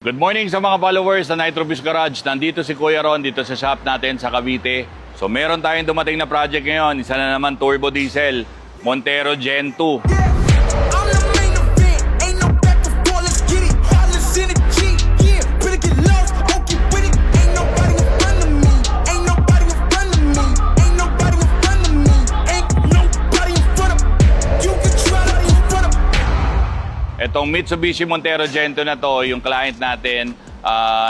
Good morning sa mga followers sa Nitrobus Garage. Nandito si Kuya Ron dito sa shop natin sa Cavite. So meron tayong dumating na project ngayon. Isa na naman turbo diesel, Montero Gen 2. Itong Mitsubishi Montero Gen 2 na to, yung client natin,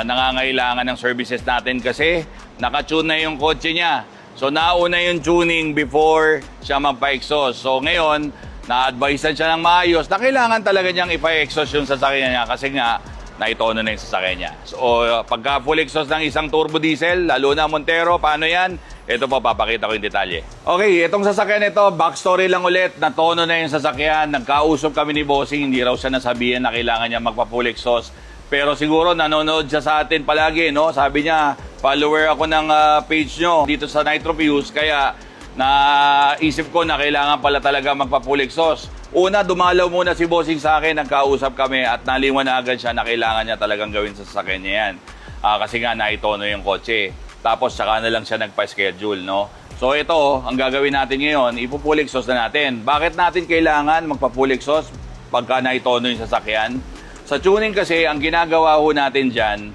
nangangailangan ng services natin kasi nakatune na yung kotse niya. So nauna yung tuning before siya magpa-exhaust. So ngayon, na-advisean siya ng maayos na kailangan talaga niyang ipa-exhaust yung sasakyan niya kasi nga, naitono na yung sasakyan niya. So pagka full exhaust ng isang turbo diesel, lalo na Montero, paano yan? Ito po, papakita ko yung detalye. Okay, itong sasakyan ito, backstory lang ulit, natono na yung sasakyan, nagkausap kami ni Bossing, hindi raw siya nasabihan na kailangan niya magpa-full exhaust. Pero siguro nanonood siya sa atin palagi, no? Sabi niya, follower ako ng page nyo dito sa Nitrobus, kaya naisip ko na kailangan pala talaga magpa-full exhaust. Una, dumalaw muna si Bossing sa akin, nagkausap kami at naliwanagan siya na kailangan niya talagang gawin sa sasakyan niya yan. Kasi nga naitono yung kotse. Tapos saka na lang siya nagpa-schedule, no? So ito, ang gagawin natin ngayon, ipo-full exhaust na natin. Bakit natin kailangan magpa-full exhaust pagka naitono yung sasakyan? Sa tuning kasi, ang ginagawa ho natin dyan,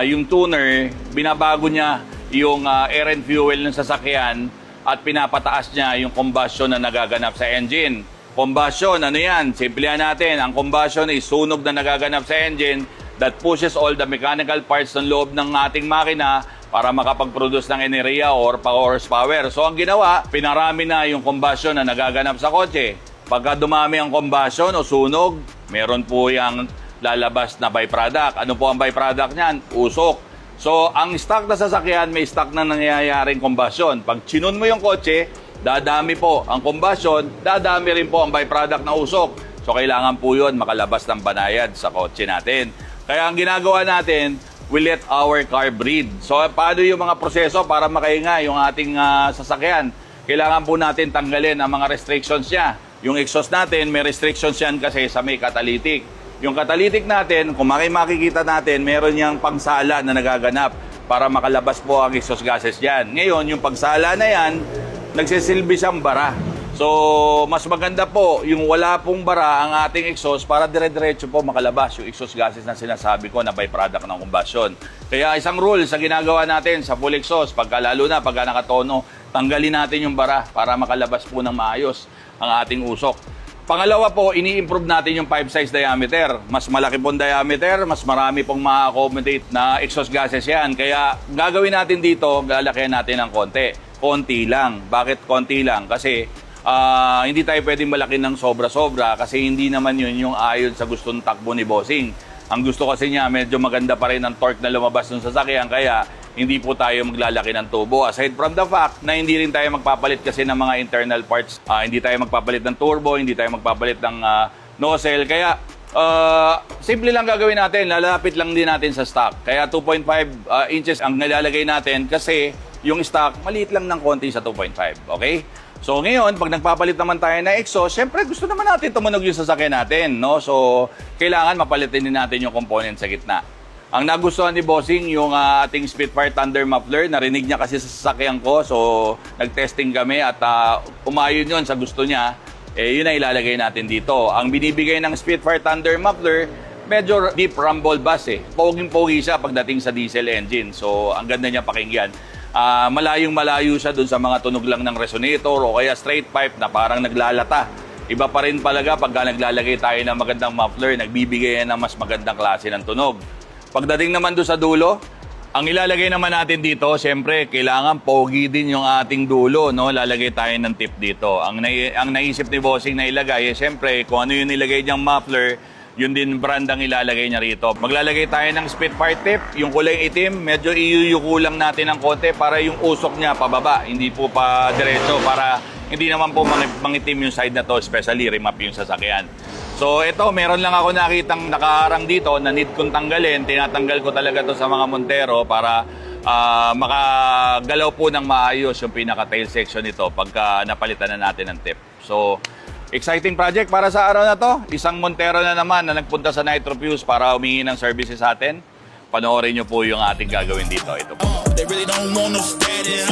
yung tuner, binabago niya yung air and fuel ng sasakyan at pinapataas niya yung combustion na nagaganap sa engine. Combustion, ano yan? Simplihan natin, ang combustion is sunog na nagaganap sa engine that pushes all the mechanical parts ng loob ng ating makina para makapag-produce ng enerhiya or horsepower. So ang ginawa, pinarami na yung combustion na nagaganap sa kotse. Pagka dumami ang combustion o sunog, meron po yung lalabas na byproduct. Ano po ang byproduct niyan? Usok. So ang stock na sasakyan, may stock na nangyayaring combustion. Pag chinon mo yung kotse, dadami po ang combustion, dadami rin po ang byproduct na usok. So kailangan po yun makalabas ng banayad sa kotse natin. Kaya ang ginagawa natin, we let our car breathe. So, paano yung mga proseso para makahinga yung ating sasakyan? Kailangan po natin tanggalin ang mga restrictions niya. Yung exhaust natin, may restrictions yan kasi sa may catalytic. Yung catalytic natin, kung makikita natin, meron niyang pangsala na nagaganap para makalabas po ang exhaust gases yan. Ngayon, yung pangsala na yan, nagsisilbi siyang bara. So, mas maganda po yung wala pong bara ang ating exhaust para dire-diretso po makalabas yung exhaust gases na sinasabi ko na byproduct ng combustion. Kaya isang rule sa ginagawa natin sa full exhaust, lalo na pagka nakatono, tanggalin natin yung bara para makalabas po ng maayos ang ating usok. Pangalawa po, ini-improve natin yung pipe size diameter. Mas malaki pong diameter, mas marami pong ma-accommodate na exhaust gases yan. Kaya gagawin natin dito, lalakyan natin ng konti. Konti lang. Bakit konti lang? Kasi hindi tayo pwedeng malaki ng sobra-sobra kasi hindi naman yun yung ayon sa gustong takbo ni Bossing. Ang gusto kasi niya, medyo maganda pa rin ang torque na lumabas ng sasakyan kaya hindi po tayo maglalaki ng tubo. Aside from the fact na hindi rin tayo magpapalit kasi ng mga internal parts. Hindi tayo magpapalit ng turbo, hindi tayo magpapalit ng nozzle. Kaya simple lang gagawin natin, lalapit lang din natin sa stock. Kaya 2.5 inches ang nilalagay natin kasi yung stock maliit lang ng konti sa 2.5. Okay? So ngayon, pag nagpapalit naman tayo na exhaust, syempre gusto naman natin tumunog yung sasakyan natin, no? So kailangan mapalitin din natin yung component sa gitna. Ang nagustuhan ni Bossing yung ating Spitfire Thunder Muffler, narinig niya kasi sa sasakyan ko, so nag-testing kami at umayon yun sa gusto niya, yun na ilalagay natin dito. Ang binibigay ng Spitfire Thunder Muffler, medyo deep rumble bass Poging-pogi siya pagdating sa diesel engine, so ang ganda niya pakinggan. Malayong-malayo siya dun sa mga tunog lang ng resonator o kaya straight pipe na parang naglalata. Iba pa rin palaga pagka naglalagay tayo ng magandang muffler, nagbibigay yan ng mas magandang klase ng tunog. Pagdating naman doon sa dulo, ang ilalagay naman natin dito, siyempre, kailangan pogi din yung ating dulo, no? Lalagay tayo ng tip dito. Ang naisip ni Bossing na ilagay, siyempre, kung ano yung nilagay niyang muffler, yun din brand ang ilalagay niya rito. Maglalagay tayo ng Spitfire tip, yung kulay itim, medyo iyuyuko lang natin ng konti para yung usok niya pababa, hindi po pa diretso para hindi naman po mangitim yung side na to, especially remap yung sasakyan. So ito, meron lang ako nakitang nakaharang dito na need kong tanggalin. Tinatanggal ko talaga to sa mga Montero para makagalaw po ng maayos yung pinaka-tail section nito pagka napalitan na natin ng tip. So exciting project para sa araw na to. Isang Montero na naman na nagpunta sa Nitro Fuse para humingi ng services sa atin. Panoorin nyo po yung ating gagawin dito. Ito po. They really don't want no static,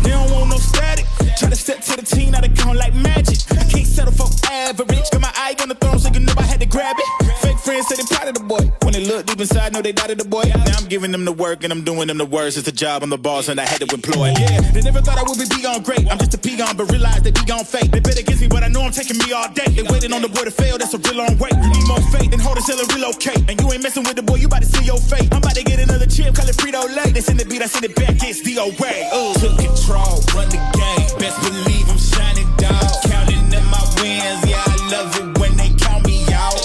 They don't want no static. Try to step to the team, now they count like magic. I can't settle for average. Got my eye on the throne, so you know I had to grab it. Fake friends say they proud of the boy. When they look deep inside, know they doubted the boy. Now I'm giving them the work and I'm doing them the worst. It's a job, I'm the boss and I had to employ. Yeah, they never thought I would be on great. I'm just a peon, but realize they be on fake. They bet against me, but I know I'm taking me all day. They waiting on the boy to fail, that's a real long wait. You need more faith, then hold it till it relocate. And you ain't messing with the boy, you about to see your fate. I'm about to get another chip, call it Frito-Lay. They send the beat, I send it back, it's DOA. Took control, run the game. Best believe I'm shining, dog. Counting in my wins, yeah, I love it when they count me out.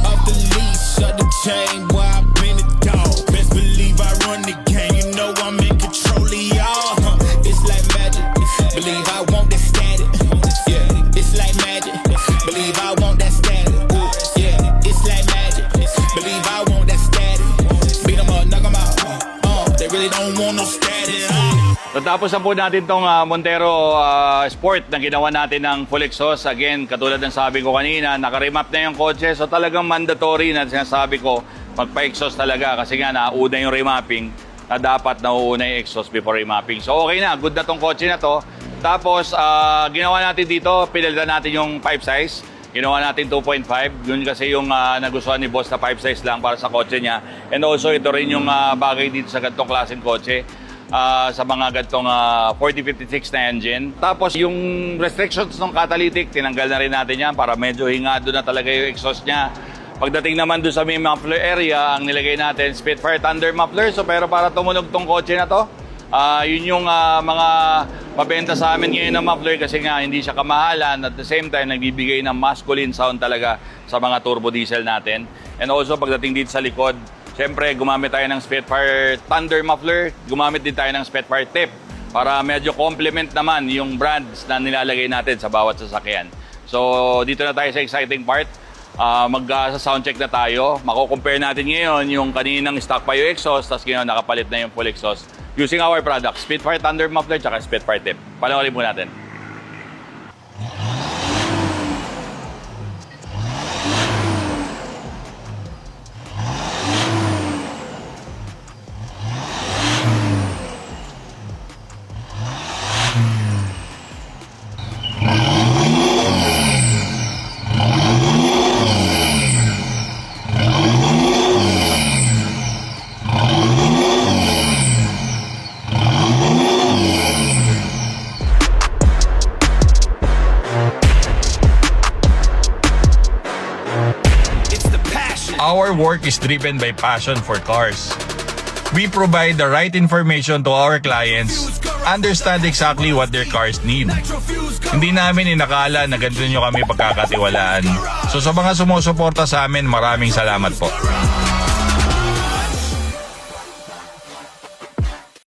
Off the leash, shut the chain, boy, I've been a dog. Best believe I run the game, you know I'm in control of y'all. It's like magic, believe I want that static. Yeah, it's like magic, believe I want that static. Ooh, yeah, it's like magic, believe I want that static. Beat 'em up, knock 'em out. They really don't want no static. Natapos na po natin itong Montero Sport na ginawa natin ng full exhaust. Again, katulad ng sabi ko kanina, naka-remap na yung kotse. So talagang mandatory na sinasabi ko, magpa-exhaust talaga. Kasi nga, nauna yung remapping na dapat nauuna yung exhaust before remapping. So okay na, good na tong kotse na to. Tapos, ginawa natin dito, pinalitan natin yung 5 size. Ginawa natin 2.5. Yun kasi yung nagustuhan ni boss na 5 size lang para sa kotse niya. And also, ito rin yung bagay dito sa ganitong klaseng kotse. Sa mga gantong 4056 na engine. Tapos yung restrictions ng catalytic, tinanggal na rin natin yan para medyo hingado na talaga yung exhaust niya. Pagdating naman doon sa may muffler area, ang nilagay natin, Spitfire Thunder muffler. So pero para tumunog tong kotse na to, yun yung mga mabenta sa amin ngayon na muffler kasi nga hindi siya kamahalan. At the same time, nagbibigay ng masculine sound talaga sa mga turbo diesel natin. And also pagdating dito sa likod, siyempre, gumamit tayo ng Spitfire Thunder muffler, gumamit din tayo ng Spitfire tip para medyo complement naman yung brands na nilalagay natin sa bawat sasakyan. So, dito na tayo sa exciting part. Sa soundcheck na tayo. Mako-compare natin ngayon yung kaninang stock pa yung exhaust, tapos ngayon nakapalit na yung full exhaust using our products, Spitfire Thunder muffler at Spitfire tip. Panoorin po natin. Our work is driven by passion for cars. We provide the right information to our clients, understand exactly what their cars need. Hindi namin inakala na ganito nyo kami pagkakatiwalaan. So sa mga sumusuporta sa amin, maraming salamat po.